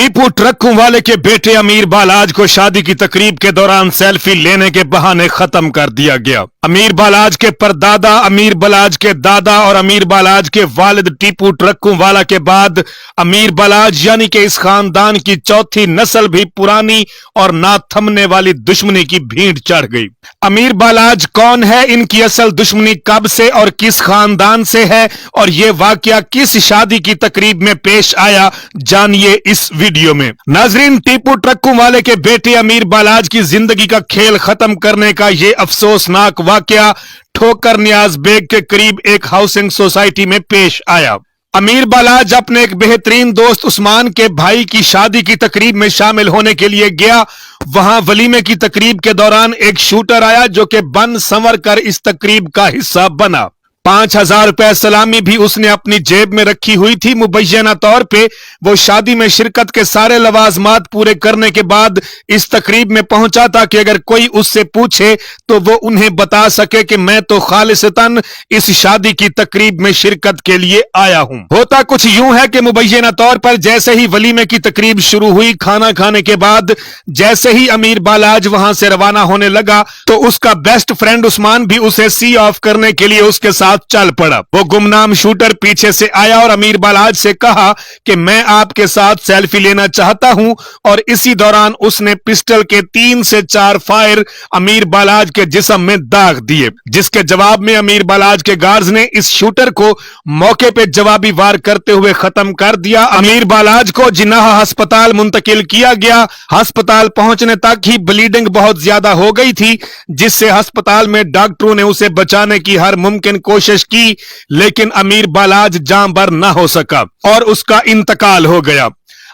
टीपू ट्रकों वाले के बेटे अमीर बालाज को शादी की तकरीब के दौरान सेल्फी लेने के बहाने खत्म कर दिया गया। अमीर बालाज के परदादा, अमीर बालाज के दादा और अमीर बालाज के वालिद टीपू ट्रकों वाला के बाद अमीर बालाज यानी कि इस खानदान की चौथी नस्ल भी पुरानी और ना थमने वाली दुश्मनी की भीड़ चढ़ गई। अमीर बालाज कौन है, इनकी असल दुश्मनी कब से और किस खानदान से है और यह वाकया किस शादी की तकरीब में पेश आया, जानिए इस वीडियो में। नाजरीन, टीपू ट्रकों वाले के बेटे अमीर बालाज की जिंदगी का खेल खत्म करने का यह अफसोसनाक वाकया ठोकर नियाज बेग के करीब एक हाउसिंग सोसाइटी में पेश आया। अमीर बालाज अपने एक बेहतरीन दोस्त उस्मान के भाई की शादी की तकरीब में शामिल होने के लिए गया। वहां वलीमे की तकरीब के दौरान एक शूटर आया जो कि बन संवर कर इस तकरीब का हिस्सा बना। 5,000 रुपए सलामी भी उसने अपनी जेब में रखी हुई थी। मुबैना तौर पे वो शादी में शिरकत के सारे लवाजमात पूरे करने के बाद इस तकरीब में पहुंचा था कि अगर कोई उससे पूछे तो वो उन्हें बता सके कि मैं तो खालिसतन इस शादी की तकरीब में शिरकत के लिए आया हूं। होता कुछ यूं है कि मुबैना तौर पर जैसे ही वलीमे की तकरीब शुरू हुई, खाना खाने के बाद जैसे ही अमीर बालाज वहां से रवाना होने लगा तो उसका बेस्ट फ्रेंड उस्मान भी उसे सी ऑफ करने के लिए उसके साथ चल पड़ा। वो गुमनाम शूटर पीछे से आया और अमीर बालाज से कहा कि मैं आपके साथ सेल्फी लेना चाहता हूं और इसी दौरान उसने पिस्टल के 3 से 4 फायर अमीर बालाज के जिस्म में दाग दिए, जिसके जवाब में अमीर बालाज के गार्ड्स ने इस शूटर को मौके पे जवाबी वार करते हुए खत्म कर दिया। अमीर बालाज को जिन्नाह अस्पताल मुंतकिल किया गया। अस्पताल पहुंचने तक ही ब्लीडिंग बहुत ज्यादा हो गई थी, जिससे अस्पताल में डॉक्टरों ने उसे बचाने की हर मुमकिन कोशिश की, लेकिन अमीर बालाज जान बर ना हो सका और उसका इंतकाल हो गया।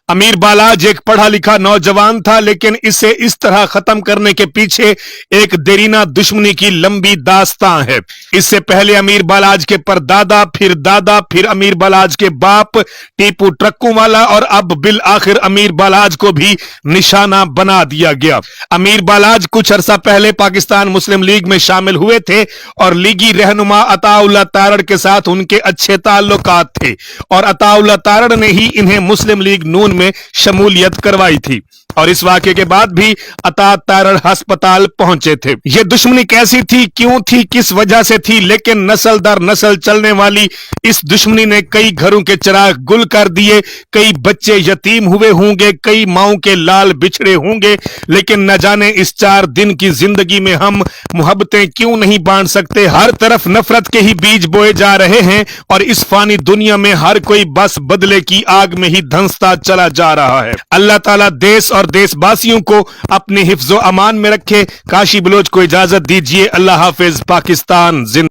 अमीर बालाज एक पढ़ा लिखा नौजवान था, लेकिन इसे इस तरह खत्म करने के पीछे एक देरीना दुश्मनी की लंबी दास्तां है। इससे पहले अमीर बालाज के परदादा, फिर दादा, फिर अमीर बालाज के बाप टीपू ट्रकों वाला और अब बिल आखिर अमीर बालाज को भी निशाना बना दिया गया। अमीर बालाज कुछ अरसा पहले पाकिस्तान मुस्लिम लीग में शामिल हुए थे और लीगी रहनुमा अताउल्लाह तारड़ के साथ उनके अच्छे ताल्लुकात थे और अताउल्लाह तारड़ ने ही इन्हें मुस्लिम लीग नून में शमूलियत करवाई थी और इस वाकये के बाद भी अता तारड़ अस्पताल पहुंचे थे। यह दुश्मनी कैसी थी, क्यों थी, किस वजह से थी, लेकिन नस्ल दर नस्ल चलने वाली इस दुश्मनी ने कई घरों के चिराग गुल कर दिए, कई बच्चे यतीम हुए होंगे, कई माओं के लाल बिछड़े होंगे, लेकिन न जाने इस 4 दिन की जिंदगी में हम मोहब्बतें क्यों नहीं बांट सकते। हर तरफ नफरत के ही बीज बोए जा रहे हैं और इस फानी दुनिया में हर कोई बस बदले की आग में ही धंसता चला जा रहा है। अल्लाह ताला देश और देशवासियों को अपने हिफ्ज़ो अमान में रखे। काशी बलोच को इजाजत दीजिए। अल्लाह हाफिज। पाकिस्तान जिंदाबाद।